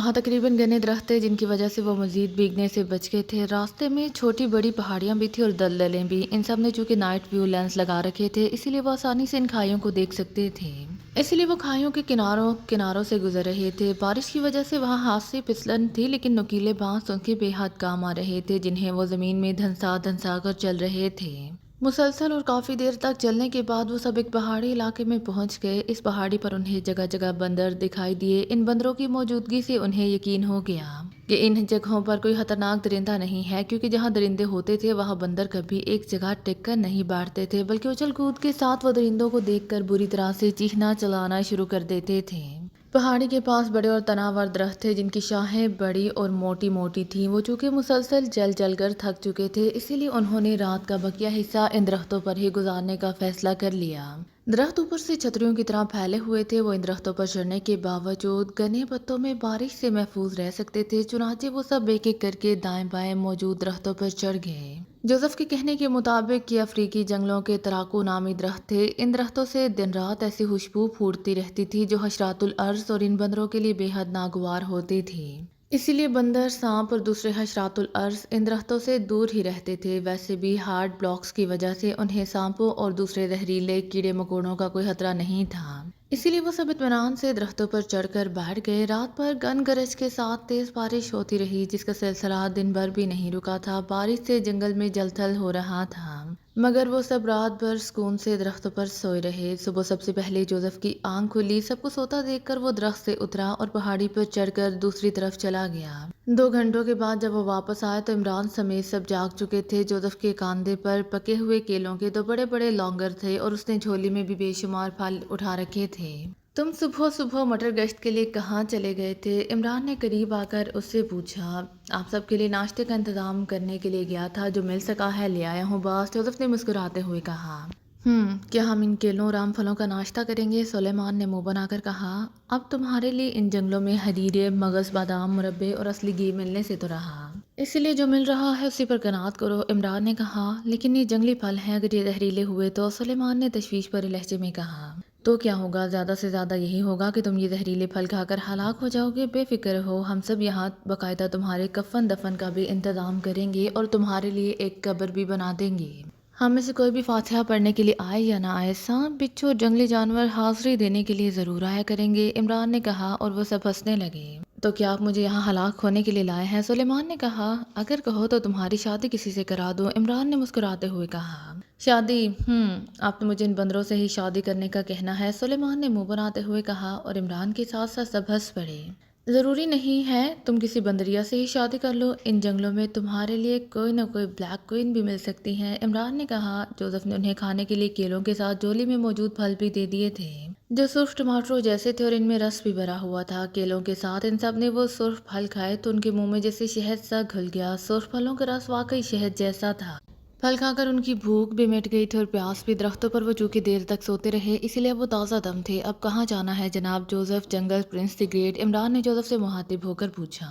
वहाँ तकरीबन घने दरख्त थे जिनकी वजह से वो मज़ीद भीगने से बच गए थे। रास्ते में छोटी बड़ी पहाड़ियाँ भी थी और दलदलें भी। इन सब ने चूँकि नाइट व्यू लेंस लगा रखे थे, इसीलिए वो आसानी से इन खाइयों को देख सकते थे। इसीलिए वो खाइयों के किनारों किनारों से गुजर रहे थे। बारिश की वजह से वहाँ हाथ से फिसलन थी, लेकिन नुकीले बांस उनके बेहद काम आ रहे थे, जिन्हें वो ज़मीन में धंसा धंसा कर चल रहे थे। मुसलसल और काफ़ी देर तक चलने के बाद वो सब एक पहाड़ी इलाके में पहुंच गए। इस पहाड़ी पर उन्हें जगह जगह बंदर दिखाई दिए। इन बंदरों की मौजूदगी से उन्हें यकीन हो गया कि इन जगहों पर कोई खतरनाक दरिंदा नहीं है, क्योंकि जहां दरिंदे होते थे वहां बंदर कभी एक जगह टिक कर नहीं बैठते थे, बल्कि उछल कूद के साथ वो दरिंदों को देखकर बुरी तरह से चीखना चलाना शुरू कर देते थे। पहाड़ी के पास बड़े और तनावर दरख्त थे जिनकी शाखें बड़ी और मोटी मोटी थीं। वो चूंकि मुसलसल जल जल कर थक चुके थे, इसीलिए उन्होंने रात का बकिया हिस्सा इन दरख्तों पर ही गुजारने का फैसला कर लिया। दरख्त ऊपर से छतरियों की तरह फैले हुए थे। वो इन दरख्तों पर चढ़ने के बावजूद घने पत्तों में बारिश से महफूज रह सकते थे। चुनाचे वो सब एक एक करके दाएं बाएं मौजूद दरख्तों पर चढ़ गए। जोसेफ के कहने के मुताबिक ये अफ्रीकी जंगलों के तराकू नामी दरख्त थे। इन दरख्तों से दिन रात ऐसी खुशबू फूटती रहती थी जो हशरातुल अर्ज और इन बंदरों के लिए बेहद नागवार होती थी। इसीलिए बंदर, सांप और दूसरे हशरातुल अर्ज इन दरख्तों से दूर ही रहते थे। वैसे भी हार्ड ब्लॉक्स की वजह से उन्हें सांपों और दूसरे जहरीले कीड़े मकोड़ों का कोई खतरा नहीं था। इसीलिए वो सब इत्मीनान से दरख्तों पर चढ़कर बैठ गए। रात भर गन गरज के साथ तेज बारिश होती रही, जिसका सिलसिला दिन भर भी नहीं रुका था। बारिश से जंगल में जलथल हो रहा था, मगर वो सब रात भर सुकून से दरख्तों पर सोए रहे। सुबह सबसे पहले जोसेफ की आंख खुली। सबको सोता देखकर वो दरख्त से उतरा और पहाड़ी पर चढ़कर दूसरी तरफ चला गया। 2 घंटों के बाद जब वो वापस आए तो इमरान समेत सब जाग चुके थे। जोसेफ के कांधे पर पके हुए केलों के 2 बड़े-बड़े लॉन्गर थे और उसने झोली में भी बेशुमार फल उठा रखे थे। तुम सुबह सुबह मटर गश्त के लिए कहाँ चले गए थे? इमरान ने करीब आकर उससे पूछा। आप सबके लिए नाश्ते का इंतजाम करने के लिए गया था, जो मिल सका है ले आया हूँ बस, जोसेफ ने मुस्कुराते हुए कहा। क्या हम इन केलों और आम फलों का नाश्ता करेंगे? सुलेमान ने मुंह बनाकर कहा। अब तुम्हारे लिए इन जंगलों में हरीरे, मगज, बादाम, मुरब्बे और असली घी मिलने से तो रहा, इसलिए जो मिल रहा है उसी पर कनात करो, इमरान ने कहा। लेकिन ये जंगली फल हैं, अगर ये जहरीले हुए तो, सुलेमान ने तशवीश भरे लहजे में कहा। तो क्या होगा? ज़्यादा से ज़्यादा यही होगा कि तुम ये जहरीले फल खाकर हलाक हो जाओगे। बेफिक्र हो, हम सब यहाँ बाकायदा तुम्हारे कफन दफन का भी इंतज़ाम करेंगे और तुम्हारे लिए एक कब्र भी बना देंगे। हम में से कोई भी फातिहा पढ़ने के लिए आए या ना आए, सांप, बिच्छू और जंगली जानवर हाजिरी देने के लिए ज़रूर आया करेंगे, इमरान ने कहा। और वो सब हंसने लगे। तो क्या आप मुझे यहाँ हलाक होने के लिए लाए हैं? सुलेमान ने कहा। अगर कहो तो तुम्हारी शादी किसी से करा दो, इमरान ने मुस्कुराते हुए कहा। शादी? आप तो मुझे इन बंदरों से ही शादी करने का कहना है, सुलेमान ने मुंह बनाते हुए कहा। और इमरान के साथ साथ सब हंस पड़े। ज़रूरी नहीं है तुम किसी बंदरिया से ही शादी कर लो, इन जंगलों में तुम्हारे लिए कोई ना कोई ब्लैक क्वीन भी मिल सकती है, इमरान ने कहा। जोसेफ ने उन्हें खाने के लिए केलों के साथ झोली में मौजूद फल भी दे दिए थे, जो सुर्ख टमाटरों जैसे थे और इनमें रस भी भरा हुआ था। केलों के साथ इन सब ने वो सुर्ख फल खाए तो उनके मुंह में जैसे शहद सा घुल गया। सुर्ख फलों का रस वाकई शहद जैसा था। फल खाकर उनकी भूख भी मिट गई थी और प्यास भी। दरख्तों पर वो चूंकि देर तक सोते रहे, इसीलिए वो ताज़ा दम थे। अब कहाँ जाना है जनाब Joseph? Jungle Prince the great, Imran ने जोसेफ से मुखातिब होकर पूछा।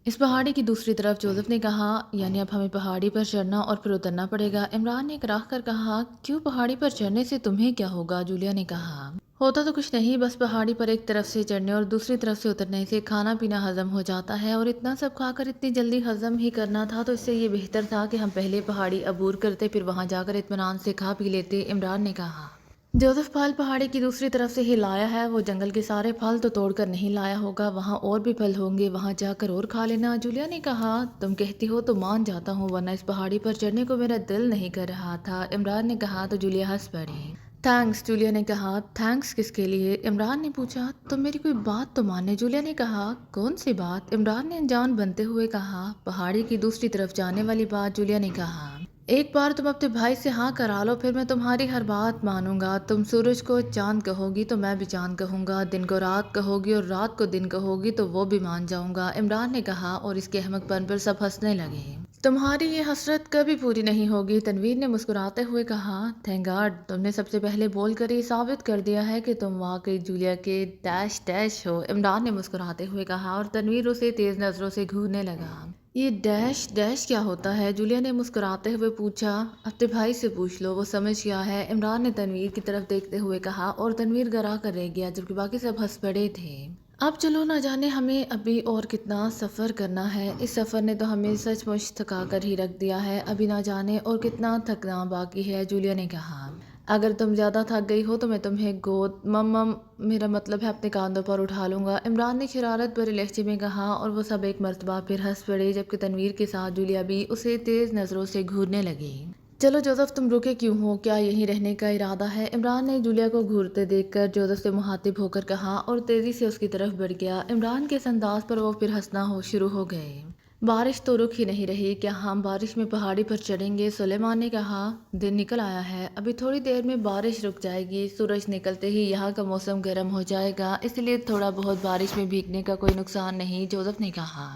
इस पहाड़ी की दूसरी तरफ, जोसेफ ने कहा। यानी अब हमें पहाड़ी पर चढ़ना और फिर उतरना पड़ेगा, इमरान ने कराह कर कहा। क्यों? पहाड़ी पर चढ़ने से तुम्हें क्या होगा? जूलिया ने कहा। होता तो कुछ नहीं, बस पहाड़ी पर एक तरफ से चढ़ने और दूसरी तरफ से उतरने से खाना पीना हजम हो जाता है, और इतना सब खाकर इतनी जल्दी हजम ही करना था तो इससे ये बेहतर था कि हम पहले पहाड़ी अबूर करते, फिर वहां जाकर इत्मीनान से खा पी लेते, इमरान ने कहा। जोसेफ फल पहाड़ी की दूसरी तरफ से ही लाया है, वो जंगल के सारे फल तो तोड़कर नहीं लाया होगा, वहाँ और भी फल होंगे, वहाँ जाकर और खा लेना, जूलिया ने कहा। तुम कहती हो तो मान जाता हूँ, वरना इस पहाड़ी पर चढ़ने को मेरा दिल नहीं कर रहा था, इमरान ने कहा। तो जूलिया हंस पड़ी। थैंक्स, जूलिया ने कहा। थैंक्स किसके लिए? इमरान ने पूछा। तुम मेरी कोई बात तो माने, जूलिया ने कहा। कौन सी बात? इमरान ने अनजान बनते हुए कहा। पहाड़ी की दूसरी तरफ जाने वाली बात, जूलिया ने कहा। एक बार तुम अपने भाई से हाँ करा लो, फिर मैं तुम्हारी हर बात मानूंगा। तुम सूरज को चांद कहोगी तो मैं भी चांद कहूंगा, दिन को रात कहोगी और रात को दिन कहोगी तो वो भी मान जाऊंगा, इमरान ने कहा। और इसके अहमकपन पर सब हंसने लगे। तुम्हारी ये हसरत कभी पूरी नहीं होगी, तनवीर ने मुस्कुराते हुए कहा। थैंक गॉड, तुमने सबसे पहले बोल कर ये साबित कर दिया है कि तुम वाकई जूलिया के डैश डैश हो, इमरान ने मुस्कुराते हुए कहा। और तनवीर उसे तेज नजरों से घूरने लगा। ये डैश डैश क्या होता है? जूलिया ने मुस्कुराते हुए पूछा। अपने भाई से पूछ लो, वो समझ गया है, इमरान ने तनवीर की तरफ देखते हुए कहा। और तनवीर गरा कर रह गया, जबकि बाकी सब हंस पड़े थे। अब चलो ना जाने हमें अभी और कितना सफ़र करना है। इस सफ़र ने तो हमें सचमुच थका कर ही रख दिया है। अभी ना जाने और कितना थकना बाकी है। जूलिया ने कहा, अगर तुम ज़्यादा थक गई हो तो मैं तुम्हें गोद मम मेरा मतलब है अपने कांधों पर उठा लूँगा। इमरान ने शरारत भरे लहजे में कहा और वो सब एक मर्तबा फिर हंस पड़े, जबकि तनवीर के साथ जूलिया भी उसे तेज़ नज़रों से घूरने लगी। चलो जोसेफ, तुम रुके क्यों हो? क्या यहीं रहने का इरादा है? इमरान ने जूलिया को घूरते देखकर जोसेफ से मुखातिब होकर कहा और तेजी से उसकी तरफ बढ़ गया। इमरान के इस अंदाज पर वो फिर हंसना हो शुरू हो गए। बारिश तो रुक ही नहीं रही, क्या हम बारिश में पहाड़ी पर चढ़ेंगे? सुलेमान ने कहा, दिन निकल आया है, अभी थोड़ी देर में बारिश रुक जाएगी। सूरज निकलते ही यहाँ का मौसम गर्म हो जाएगा, इसलिए थोड़ा बहुत बारिश में भीगने का कोई नुकसान नहीं, जोसेफ ने कहा।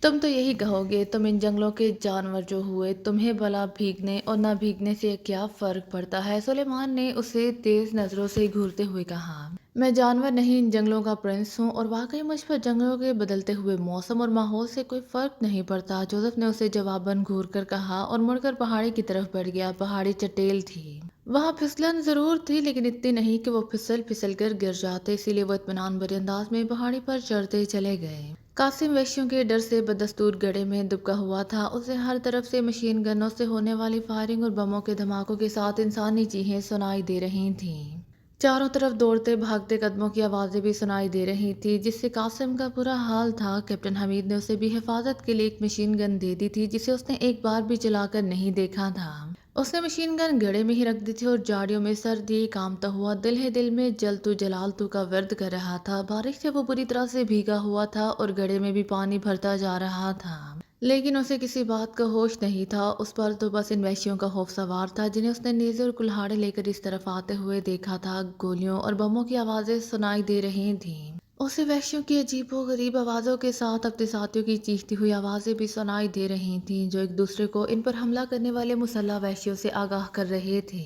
तुम तो यही कहोगे, तुम इन जंगलों के जानवर जो हुए, तुम्हें भला भीगने और ना भीगने से क्या फर्क पड़ता है? सुलेमान ने उसे तेज नजरों से घूरते हुए कहा, मैं जानवर नहीं, इन जंगलों का प्रिंस हूँ और वाकई मुझ पर जंगलों के बदलते हुए मौसम और माहौल से कोई फर्क नहीं पड़ता। जोसेफ ने उसे जवाबन घूर कर कहा और मुड़कर पहाड़ी की तरफ बढ़ गया। पहाड़ी चटेल थी, वहाँ फिसलन जरूर थी, लेकिन इतनी नहीं कि वो फिसल फिसल कर गिर जाते, इसीलिए वो इत्मीनान भरे अंदाज में पहाड़ी पर चढ़ते चले गए। कासिम वैश्यों के डर से बदस्तूर गड्ढे में दुबका हुआ था। उसे हर तरफ से मशीन गनों से होने वाली फायरिंग और बमों के धमाकों के साथ इंसानी चीखें सुनाई दे रही थीं। चारों तरफ दौड़ते भागते कदमों की आवाज़ें भी सुनाई दे रही थी, जिससे कासिम का बुरा हाल था। कैप्टन हमीद ने उसे भी हिफाजत के लिए एक मशीन गन दे दी थी, जिसे उसने एक बार भी चलाकर नहीं देखा था। उसने मशीन गन गड़े में ही रख दी थी और झाड़ियों में सर्दी कामता हुआ दिल ही दिल में जल तू जलाल तू का वर्द कर रहा था। बारिश से वो बुरी तरह से भीगा हुआ था और गड़े में भी पानी भरता जा रहा था, लेकिन उसे किसी बात का होश नहीं था। उस पर तो बस इन वैश्यों का खौफ सवार था, जिन्हें उसने नेज़े और कुल्हाड़े लेकर इस तरफ आते हुए देखा था। गोलियों और बमों की आवाज़ें सुनाई दे रही थीं। उसे वैश्यों की अजीबोगरीब आवाज़ों के साथ अपने साथियों की चीखती हुई आवाज़ें भी सुनाई दे रही थीं, जो एक दूसरे को इन पर हमला करने वाले मुसल्लह वैश्यों से आगाह कर रहे थे।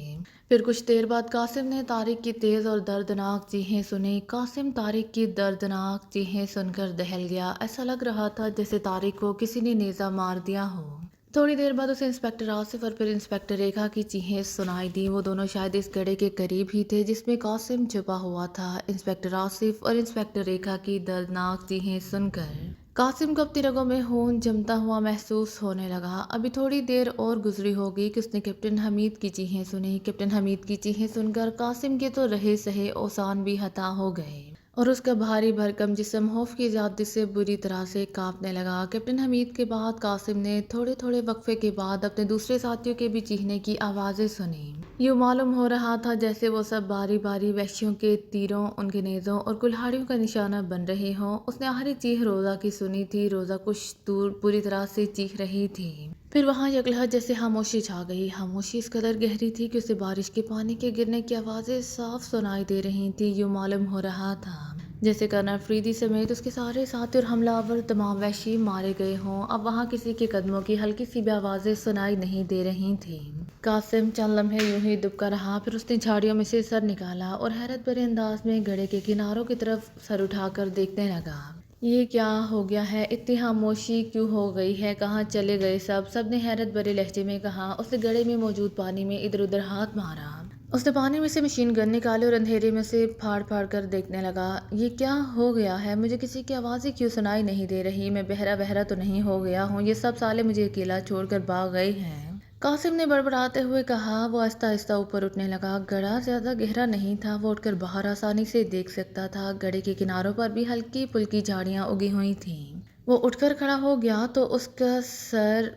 फिर कुछ देर बाद कासिम ने तारिक की तेज़ और दर्दनाक चीखें सुनी। कासिम तारिक की दर्दनाक चीखें सुनकर दहल गया। ऐसा लग रहा था जैसे तारिक को किसी ने नेज़ा मार दिया हो। थोड़ी देर बाद उसे इंस्पेक्टर आसिफ और फिर इंस्पेक्टर रेखा की चीखें सुनाई दी। वो दोनों शायद इस गड्ढे के करीब ही थे जिसमें कासिम छुपा हुआ था। इंस्पेक्टर आसिफ और इंस्पेक्टर रेखा की दर्दनाक चीखें सुनकर कासिम को अपनी रगों में खून जमता हुआ महसूस होने लगा। अभी थोड़ी देर और गुजरी होगी कि उसने कैप्टन हमीद की चीखें सुनी। कैप्टन हमीद की चीखें सुनकर कासिम के तो रहे सहे औसान भी हता हो गए और उसका भारी भरकम जिस्म खौफ की ज़्यादती से बुरी तरह से कांपने लगा। कैप्टन हमीद के बाद कासिम ने थोड़े थोड़े वक्फे के बाद अपने दूसरे साथियों के भी चीखने की आवाज़ें सुनी। यूँ मालूम हो रहा था जैसे वो सब बारी बारी वैश्यों के तीरों, उनके नेज़ों और कुल्हाड़ियों का निशाना बन रहे हों। उसने आखिरी चीख रोज़ा की सुनी थी। रोज़ा कुछ दूर बुरी तरह से चीख रही थी। फिर वहाँ यकलहत जैसे खामोशी छा गई। खामोशी इस कदर गहरी थी कि उसे बारिश के पानी के गिरने की आवाज़ें साफ सुनाई दे रही थी। यूँ मालूम हो रहा था जैसे कर्नल अफरीदी समेत उसके सारे साथी और हमलावर तमाम वैशी मारे गए हों। अब वहाँ किसी के कदमों की हल्की सी भी आवाज़ें सुनाई नहीं दे रही थी। कासिम चंद लम्हे यूं ही दुबका रहा, फिर उसने झाड़ियों में से सर निकाला और हैरत भरे अंदाज में गड्ढे के किनारों की तरफ सर उठाकर देखने लगा। ये क्या हो गया है? इतनी खामोशी क्यों हो गई है? कहाँ चले गए सब? सबने हैरत भरे लहजे में कहा। उसने गड्ढे में मौजूद पानी में इधर उधर हाथ मारा। उसने पानी में से मशीन गन निकाले और अंधेरे में से फाड़ फाड़ कर देखने लगा। ये क्या हो गया है? मुझे किसी की आवाज़ें क्यों सुनाई नहीं दे रही? मैं बहरा बहरा तो नहीं हो गया हूँ? ये सब साले मुझे अकेला छोड़कर भाग गए हैं। कासिम ने बड़बड़ाते हुए कहा। वो आहिस्ता आहिस्ता ऊपर उठने लगा। गड्ढा ज़्यादा गहरा नहीं था, वो उठकर बाहर आसानी से देख सकता था। गड्ढे के किनारों पर भी हल्की फुल्की झाड़ियाँ उगी हुई थीं। वो उठकर खड़ा हो गया तो उसका सर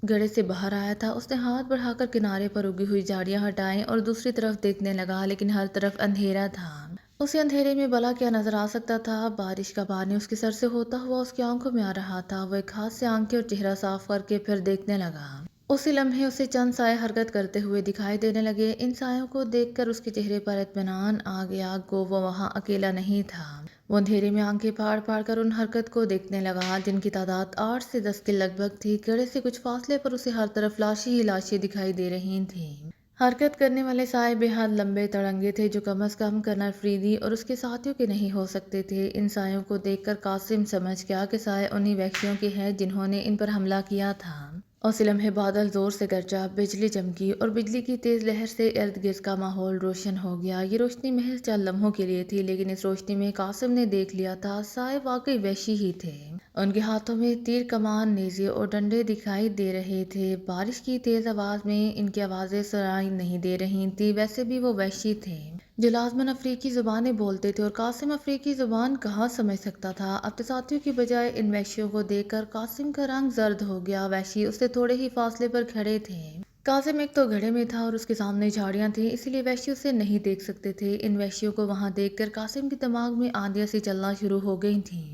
गड्ढे से बाहर आया था। उसने हाथ बढ़ाकर किनारे पर उगी हुई झाड़ियां हटाईं और दूसरी तरफ देखने लगा, लेकिन हर तरफ अंधेरा था। उसे अंधेरे में भला क्या नजर आ सकता था? बारिश का पानी उसके सर से होता हुआ उसकी आंखों में आ रहा था। वो एक हाथ से आंखें और चेहरा साफ करके फिर देखने लगा। उसी लम्हे उसे चंद साए हरकत करते हुए दिखाई देने लगे। इन सायों को देखकर उसके चेहरे पर इत्मीनान आ गया। गो वो वहाँ अकेला नहीं था। वो अंधेरे में आंखें फाड़ फाड़ कर उन हरकत को देखने लगा, जिनकी तादाद 8 से 10 के लगभग थी। गड्ढे से कुछ फासले पर उसे हर तरफ लाशें ही लाशें दिखाई दे रही थीं। हरकत करने वाले साए बेहद लंबे तड़ंगे थे, जो कम अज़ कम कर्नल अफरीदी और उसके साथियों के नहीं हो सकते थे। इन सायों को देखकर कासिम समझ गया कि साए उन्हीं वैश्यों के हैं जिन्होंने इन पर हमला किया था। उसी लम्हे बादल जोर से गरजा, बिजली चमकी और बिजली की तेज लहर से इर्द गिर्द का माहौल रोशन हो गया। ये रोशनी महज चंद लम्हों के लिए थी, लेकिन इस रोशनी में कासिम ने देख लिया था साए वाकई वैशी ही थे। उनके हाथों में तीर कमान, नेज़े और डंडे दिखाई दे रहे थे। बारिश की तेज आवाज में इनकी आवाजें सुनाई नहीं दे रही थी। वैसे भी वो वैशी थे जो लाजमन अफ्रीकी जुबानें बोलते थे, और कासिम अफ्रीकी जुबान कहाँ समझ सकता था। अपने साथियों की बजाय इन वैश्यों को देखकर कासिम का रंग जर्द हो गया। वैशी उससे थोड़े ही फासले पर खड़े थे। कासिम एक तो घड़े में था और उसके सामने झाड़ियां थी, इसीलिए वैश्य उसे नहीं देख सकते थे। इन वैश्यों को वहां देखकर कासिम के दिमाग में आंधियां सी चलना शुरू हो गई थी।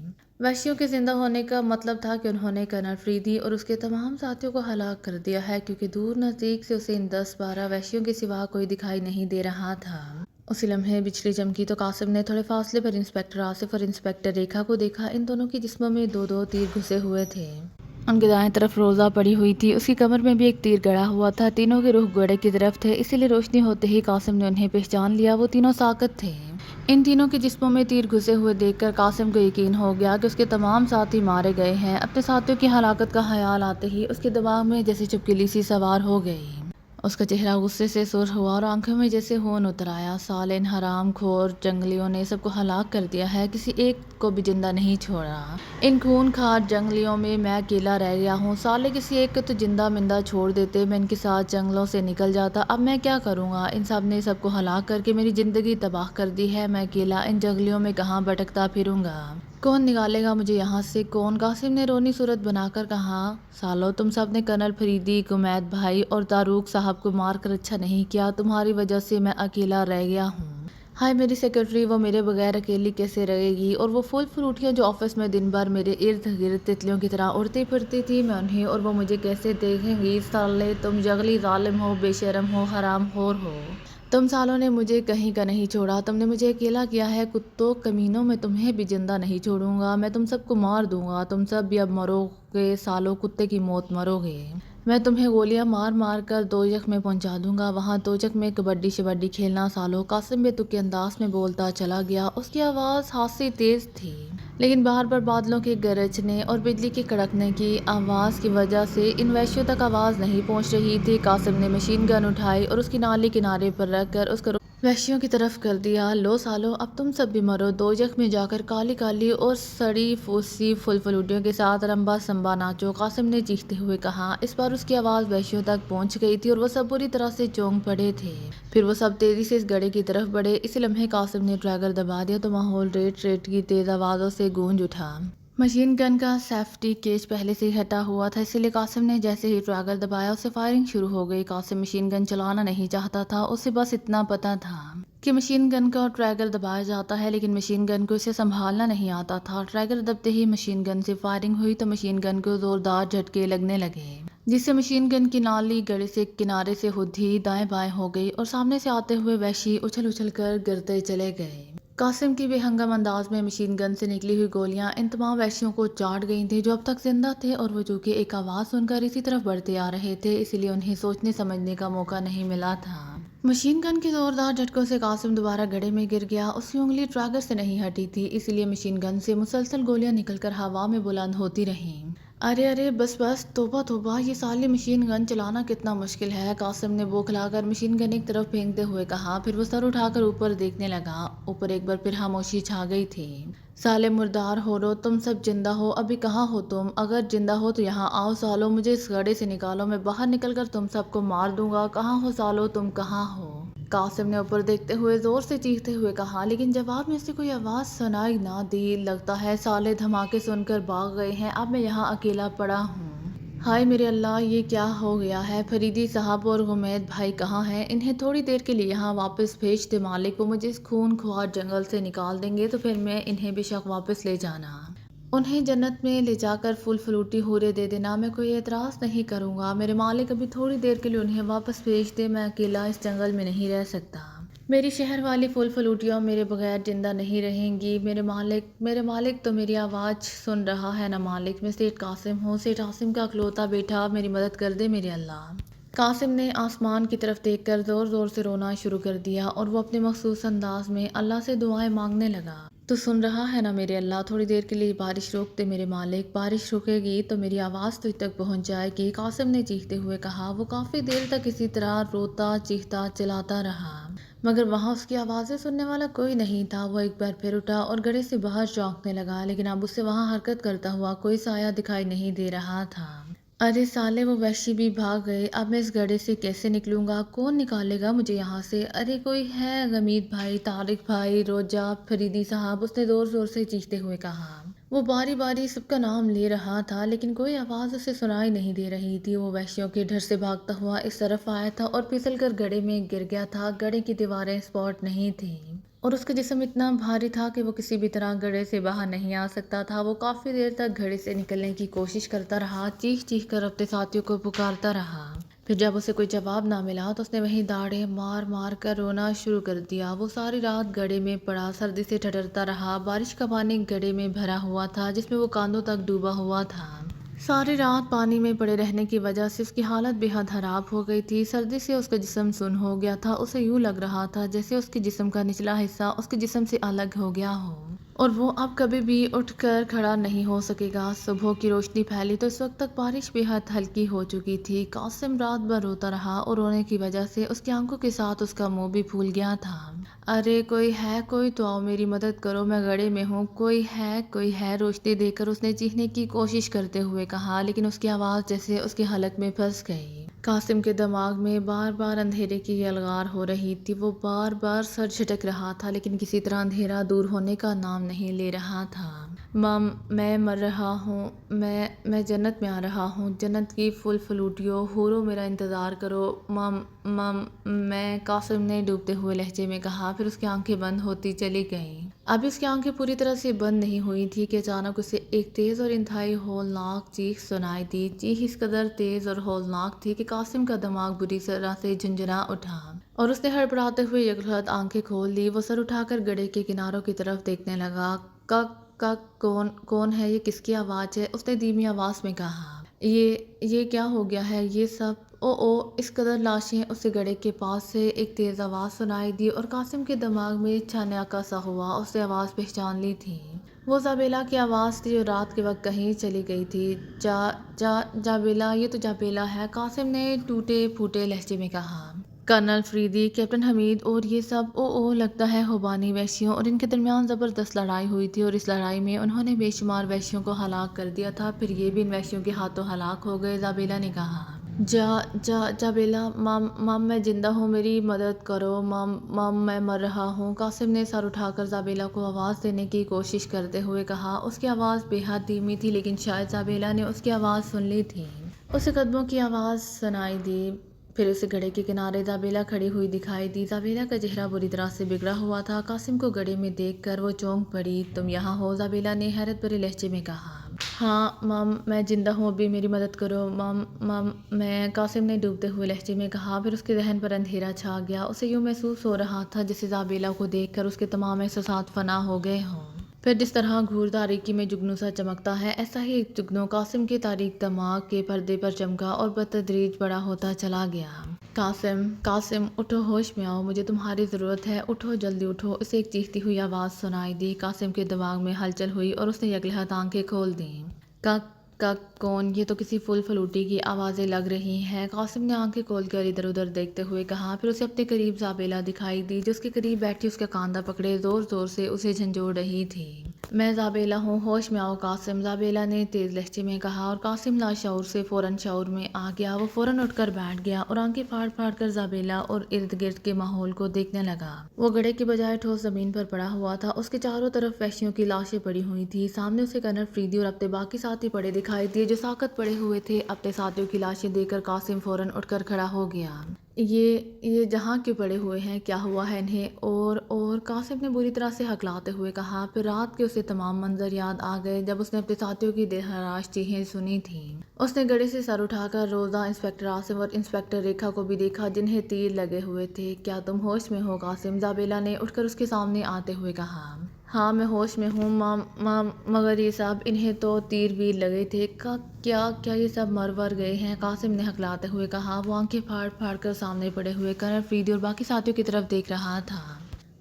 वैश्यों के जिंदा होने का मतलब था कि उन्होंने कर्नल फरीदी और उसके तमाम साथियों को हलाक कर दिया है, क्योंकि दूर नजदीक से उसे इन 10-12 वैश्यों के सिवा कोई दिखाई नहीं दे रहा था। उसी लम्हे बिजली चमकी तो कासिम ने थोड़े फासले पर इंस्पेक्टर आसिफ और इंस्पेक्टर रेखा को देखा। इन दोनों के जिस्मों में दो दो तीर घुसे हुए थे। उनके दाएं तरफ रोजा पड़ी हुई थी, उसकी कमर में भी एक तीर गड़ा हुआ था। तीनों के रुख घोड़े की तरफ थे, इसीलिए रोशनी होते ही कासिम ने उन्हें पहचान लिया। वो तीनों साकत थे। इन तीनों के जिस्मों में तीर घुसे हुए देखकर कासिम को यकीन हो गया कि उसके तमाम साथी मारे गए हैं। अपने साथियों की हलाकत का ख्याल आते ही उसके दिमाग में जैसे चुपकिली सी सवार हो गई। उसका चेहरा गुस्से से सुर्ख हुआ और आंखों में जैसे खून उतर आया। साले इन हराम खोर जंगलियों ने सबको हलाक कर दिया है, किसी एक को भी जिंदा नहीं छोड़ा। इन खूनखार जंगलियों में मैं अकेला रह गया हूँ। साले किसी एक को तो जिंदा मिंदा छोड़ देते, मैं इनके साथ जंगलों से निकल जाता। अब मैं क्या करूँगा? इन सब ने सबको हलाक करके मेरी जिंदगी तबाह कर दी है। मैं अकेला इन जंगलियों में कहाँ भटकता फिरूंगा? कौन निकालेगा मुझे यहाँ से? कौन? कासिम ने रोनी सूरत बनाकर कहा। सालो, तुम सब ने कर्नल फरीदी, गुमैद भाई और तारुक साहब को मारकर अच्छा नहीं किया। तुम्हारी वजह से मैं अकेला रह गया हूँ। हाय मेरी सेक्रेटरी, वो मेरे बगैर अकेली कैसे रहेगी? और वो फूल फ्रूटियाँ जो ऑफिस में दिन भर मेरे इर्द गिर्द तितलियों की तरह उड़ती फिरती थी, मैं उन्हें और वो मुझे कैसे देखेंगी? साले, तुम जंगली जालिम हो, बेशरम हो, हराम खोर हो। तुम सालों ने मुझे कहीं का नहीं छोड़ा। तुमने मुझे अकेला किया है। कुत्तों कमीनों, में तुम्हें भी जिंदा नहीं छोड़ूंगा। मैं तुम सबको मार दूंगा। तुम सब भी अब मरोगे। सालों, कुत्ते की मौत मरोगे। मैं तुम्हें गोलियां मार मार कर दोजख में पहुंचा दूंगा। वहां दोजख में कबड्डी शबड्डी खेलना। सालों, कासिम बेतुके अंदाज में बोलता चला गया। उसकी आवाज़ हाथ तेज थी, लेकिन बार बार बादलों के गरजने और बिजली के कड़कने की आवाज़ की वजह से इन वैश्यों तक आवाज़ नहीं पहुंच रही थी। कासिम ने मशीन गन उठाई और उसकी नाली किनारे पर रखकर उसको वैश्यों की तरफ कर दिया। लो सालो, अब तुम सब भी मरो। दोजख में जाकर काली काली और सड़ी फूसी फुल फलूटियों के साथ रंबा संबा नाचो, कासिम ने चीखते हुए कहा। इस बार उसकी आवाज़ वैश्यों तक पहुंच गई थी और वो सब बुरी तरह से चौंक पड़े थे। फिर वो सब तेजी से इस गड्ढे की तरफ बढ़े। इसी लम्हे कासिम ने ट्रैगर दबा दिया तो माहौल रेट रेट की तेज आवाज़ों से गूंज उठा। मशीन गन का सेफ्टी केज पहले से ही हटा हुआ था, इसीलिए कासिम ने जैसे ही ट्रैगर दबाया उससे फायरिंग शुरू हो गई। कासिम मशीन गन चलाना नहीं चाहता था, उसे बस इतना पता था कि मशीन गन का ट्रैगर दबाया जाता है, लेकिन मशीन गन को इसे संभालना नहीं आता था। ट्रैगर दबते ही मशीन गन से फायरिंग हुई तो मशीन गन को जोरदार झटके लगने लगे, जिससे मशीन गन की नाली गड़े से किनारे से खुद ही दाएं बाएं हो गई और सामने से आते हुए वैशी उछल उछल कर गिरते चले गए। कासिम की बेहंगम अंदाज में मशीन गन से निकली हुई गोलियां इन तमाम वैश्यों को चाट गई थी जो अब तक जिंदा थे, और वो चूंकि एक आवाज़ सुनकर इसी तरफ बढ़ते आ रहे थे, इसलिए उन्हें सोचने समझने का मौका नहीं मिला था। मशीन गन के जोरदार झटकों से कासिम दोबारा गड्ढे में गिर गया। उसकी उंगली ट्रैगर से नहीं हटी थी, इसलिए मशीन गन से मुसलसल गोलियां निकलकर हवा में बुलंद होती रहीं। अरे अरे, बस बस, तौबा तौबा, ये साली मशीन गन चलाना कितना मुश्किल है। कासिम ने बौखलाकर मशीन गन एक तरफ फेंकते हुए कहा। फिर वो सर उठाकर ऊपर देखने लगा। ऊपर एक बार फिर खामोशी छा गई थी। साले मुर्दार हो रो, तुम सब जिंदा हो? अभी कहाँ हो तुम? अगर जिंदा हो तो यहाँ आओ। सालो, मुझे इस गड्ढे से निकालो, मैं बाहर निकलकर तुम सबको मार दूंगा। कहाँ हो सालो, तुम कहाँ हो? कासिम ने ऊपर देखते हुए जोर से चीखते हुए कहा, लेकिन जवाब में से कोई आवाज़ सुनाई ना दी। लगता है साले धमाके सुनकर भाग गए हैं। अब मैं यहाँ अकेला पड़ा हूँ। हाय मेरे अल्लाह, ये क्या हो गया है? फरीदी साहब और गुमैद भाई कहाँ हैं? इन्हें थोड़ी देर के लिए यहाँ वापस भेज दे मालिक। वो मुझे इस खून खुआर जंगल से निकाल देंगे तो फिर मैं इन्हें बेशक वापस ले जाना। उन्हें जन्नत में ले जाकर फूल फ्लूटी हूरें दे देना, मैं कोई एतराज़ नहीं करूँगा। मेरे मालिक अभी थोड़ी देर के लिए उन्हें वापस भेज दे। मैं अकेला इस जंगल में नहीं रह सकता। मेरी शहर वाली फूल फ्लूटियाँ मेरे बगैर जिंदा नहीं रहेंगी। मेरे मालिक तो मेरी आवाज़ सुन रहा है ना मालिक। मैं सेठ कासिम हूँ, सेठ कासिम का अकलौता बेटा। मेरी मदद कर दे मेरे अल्लाह। कासिम ने आसमान की तरफ देखकर ज़ोर ज़ोर से रोना शुरू कर दिया और वो अपने मखसूस अंदाज में अल्लाह से दुआएं मांगने लगा। تو سن رہا ہے نا میرے اللہ، تھوڑی دیر کے لیے بارش روک دے میرے مالک، بارش رکے گی تو میری آواز تجھ تک پہنچ جائے گی، قاسم نے چیختے ہوئے کہا۔ وہ کافی دیر تک اسی طرح روتا چیختا چلاتا رہا، مگر وہاں اس کی آوازیں سننے والا کوئی نہیں تھا۔ وہ ایک بار پھر اٹھا اور گڑھے سے باہر چونکنے لگا، لیکن اب اسے وہاں حرکت کرتا ہوا کوئی سایہ دکھائی نہیں دے رہا تھا۔ ارے سالے، وہ وحشی بھی بھاگ گئے، اب میں اس گڑھے سے کیسے نکلوں گا؟ کون نکالے گا مجھے یہاں سے؟ ارے کوئی ہے؟ غمید بھائی، طارق بھائی، روجا، فریدی صاحب، اس نے زور زور سے چیختے ہوئے کہا۔ وہ باری باری سب کا نام لے رہا تھا، لیکن کوئی آواز اسے سنائی نہیں دے رہی تھی۔ وہ وحشیوں کے ڈر سے بھاگتا ہوا اس طرف آیا تھا اور پھسل کر گڑھے میں گر گیا تھا۔ گڑھے کی دیواریں سپورٹ نہیں تھیں اور اس کا جسم اتنا بھاری تھا کہ وہ کسی بھی طرح گڑھے سے باہر نہیں آ سکتا تھا۔ وہ کافی دیر تک گڑھے سے نکلنے کی کوشش کرتا رہا، چیخ چیخ کر اپنے ساتھیوں کو پکارتا رہا۔ پھر جب اسے کوئی جواب نہ ملا تو اس نے وہیں داڑیں مار مار کر رونا شروع کر دیا۔ وہ ساری رات گڑھے میں پڑا سردی سے ٹھٹرتا رہا۔ بارش کا پانی گڑھے میں بھرا ہوا تھا جس میں وہ کاندھوں تک ڈوبا ہوا تھا۔ ساری رات پانی میں پڑے رہنے کی وجہ سے اس کی حالت بے حد خراب ہو گئی تھی۔ سردی سے اس کا جسم سن ہو گیا تھا، اسے یوں لگ رہا تھا جیسے اس کے جسم کا نچلا حصہ اس کے جسم سے الگ ہو گیا ہو اور وہ اب کبھی بھی اٹھ کر کھڑا نہیں ہو سکے گا۔ صبح کی روشنی پھیلی تو اس وقت تک بارش بے حد ہلکی ہو چکی تھی۔ قاسم رات بھر روتا رہا اور رونے کی وجہ سے اس کی آنکھوں کے ساتھ اس کا منہ بھی پھول گیا تھا۔ ارے کوئی ہے؟ کوئی تو آؤ، میری مدد کرو، میں گڑھے میں ہوں، کوئی ہے؟ کوئی ہے؟ روشنی دیکھ کر اس نے چیخنے کی کوشش کرتے ہوئے کہا، لیکن اس کی آواز جیسے اس کے حلق میں پھنس گئی۔ قاسم کے دماغ میں بار بار اندھیرے کی یلغار ہو رہی تھی۔ وہ بار بار سر جھٹک رہا تھا لیکن کسی طرح اندھیرا دور ہونے کا نام نہیں لے رہا تھا۔ مم، میں مر رہا ہوں، میں جنت میں آ رہا ہوں، جنت کی پھول فلوٹیوں، حوروں میرا انتظار کرو، مم مم میں، قاسم نے ڈوبتے ہوئے لہجے میں کہا۔ پھر اس کی آنکھیں بند ہوتی چلی گئیں۔ ابھی اس کی آنکھیں پوری طرح سے بند نہیں ہوئی تھی کہ اچانک اسے ایک تیز اور انتہائی ہولناک چیخ سنائی دی۔ چیخ اس قدر تیز اور ہولناک تھی کہ قاسم کا دماغ بری طرح سے جھنجھنا اٹھا اور اس نے ہڑبڑاتے ہوئے یکلحظ آنکھیں کھول لی۔ وہ سر اٹھا کر گڑھے کے کناروں کی طرف دیکھنے لگا۔ کک کک، کون ہے یہ؟ کس کی آواز ہے؟ اس نے دھیمی آواز میں کہا۔ یہ کیا ہو گیا ہے یہ سب؟ او اس قدر لاشیں! اسے گڑھے کے پاس سے ایک تیز آواز سنائی دی اور قاسم کے دماغ میں چھناکا سا ہوا۔ اس نے آواز پہچان لی تھی۔ وہ زابیلہ کی آواز تھی جو رات کے وقت کہیں چلی گئی تھی۔ جابیلہ، یہ تو جابیلہ ہے، قاسم نے ٹوٹے پھوٹے لہجے میں کہا۔ کرنل فریدی، کیپٹن حمید اور یہ سب، لگتا ہے خوبانی وحشیوں اور ان کے درمیان زبردست لڑائی ہوئی تھی اور اس لڑائی میں انہوں نے بے شمار وحشیوں کو ہلاک کر دیا تھا، پھر یہ بھی ان وحشیوں کے ہاتھوں ہلاک ہو گئے، زابیلہ نے کہا۔ جابیلہ، مم میں زندہ ہوں، میری مدد کرو، مم میں مر رہا ہوں، قاسم نے سر اٹھا کر زابیلہ کو آواز دینے کی کوشش کرتے ہوئے کہا۔ اس کی آواز بے حد دھیمی تھی لیکن شاید زابیلہ نے اس کی آواز سن لی تھی۔ اسے قدموں کی آواز سنائی دی، پھر اسے گڑھے کے کنارے زابیلہ کھڑی ہوئی دکھائی دی۔ زابیلہ کا چہرہ بری طرح سے بگڑا ہوا تھا۔ قاسم کو گڑھے میں دیکھ کر وہ چونک پڑی۔ تم یہاں ہو؟ زابیلہ نے حیرت بھرے لہجے میں کہا۔ ہاں مم، میں زندہ ہوں، ابھی میری مدد کرو، مم میں، قاسم نے ڈوبتے ہوئے لہجے میں کہا۔ پھر اس کے ذہن پر اندھیرا چھا گیا۔ اسے یوں محسوس ہو رہا تھا جیسے زابیلہ کو دیکھ کر اس کے تمام احساسات فنا ہو گئے ہوں۔ پھر جس طرح گھور تاریکی میں جگنو سا چمکتا ہے، ایسا ہی ایک جگنو قاسم کے تاریک دماغ کے پردے پر چمکا اور بتدریج بڑا ہوتا چلا گیا۔ قاسم اٹھو، ہوش میں آؤ، مجھے تمہاری ضرورت ہے، اٹھو، جلدی اٹھو، اسے ایک چیختی ہوئی آواز سنائی دی۔ قاسم کے دماغ میں ہلچل ہوئی اور اس نے یکلحظ آنکھیں کھول دیں۔ کک کک، کون؟ یہ تو کسی پھول فلوٹی کی آوازیں لگ رہی ہیں، قاسم نے آنکھیں کھول کر ادھر ادھر دیکھتے ہوئے کہا۔ پھر اسے اپنے قریب زابیلہ دکھائی دی جو اس کے قریب بیٹھی اس کا کاندھا پکڑے زور زور سے اسے جھنجھوڑ رہی تھی۔ میں زابیلہ ہوں، ہوش میں آؤ قاسم، زابیلہ نے تیز لہجے میں کہا اور قاسم لاشعور سے فوراً شعور میں آ گیا۔ وہ فوراً اٹھ کر بیٹھ گیا اور آنکھیں پھاڑ پھاڑ کر زابیلہ اور ارد گرد کے ماحول کو دیکھنے لگا۔ وہ گڑھے کی بجائے ٹھوس زمین پر پڑا ہوا تھا، اس کے چاروں طرف وحشیوں کی لاشیں پڑی ہوئی تھیں۔ سامنے اسے کرنل فریدی اور اپنے باقی ساتھی پڑے دکھائی دیے جو ساکت پڑے ہوئے تھے۔ اپنے ساتھیوں کی لاشیں دیکھ کر قاسم فوراً اٹھ کر کھڑا ہو گیا۔ یہ جہاں کیوں پڑے ہوئے ہیں؟ کیا ہوا ہے انہیں؟ اور قاسم نے بری طرح سے ہکلاتے ہوئے کہا۔ پھر رات کے اسے تمام منظر یاد آ گئے جب اس نے اپنے ساتھیوں کی دلخراش چیخیں سنی تھیں۔ اس نے گڑھے سے سر اٹھا کر روزہ، انسپکٹر عاصم اور انسپکٹر ریکھا کو بھی دیکھا جنہیں تیر لگے ہوئے تھے۔ کیا تم ہوش میں ہو قاسم؟ زابیلہ نے اٹھ کر اس کے سامنے آتے ہوئے کہا۔ ہاں میں ہوش میں ہوں مگر یہ سب، انہیں تو تیر بھی لگے تھے، کیا یہ سب مر ور گئے ہیں؟ قاسم نے ہکلاتے ہوئے کہا۔ وہ آنکھیں پھاڑ پھاڑ کر سامنے پڑے ہوئے کرنل فریدی اور باقی ساتھیوں کی طرف دیکھ رہا تھا۔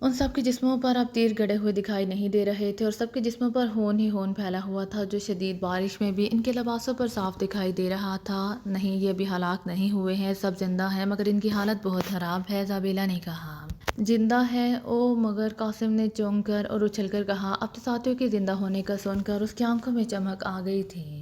ان سب کے جسموں پر اب تیر گڑے ہوئے دکھائی نہیں دے رہے تھے اور سب کے جسموں پر خون ہی خون پھیلا ہوا تھا، جو شدید بارش میں بھی ان کے لباسوں پر صاف دکھائی دے رہا تھا۔ نہیں، یہ بھی ہلاک نہیں ہوئے ہیں، سب زندہ ہیں، مگر ان کی حالت بہت خراب ہے، زابیلا نے کہا۔ زندہ ہے او، مگر قاسم نے چونک کر اور اچھل کر کہا۔ اب تو ساتھیوں کے زندہ ہونے کا سن کر اس کی آنکھوں میں چمک آ گئی تھی۔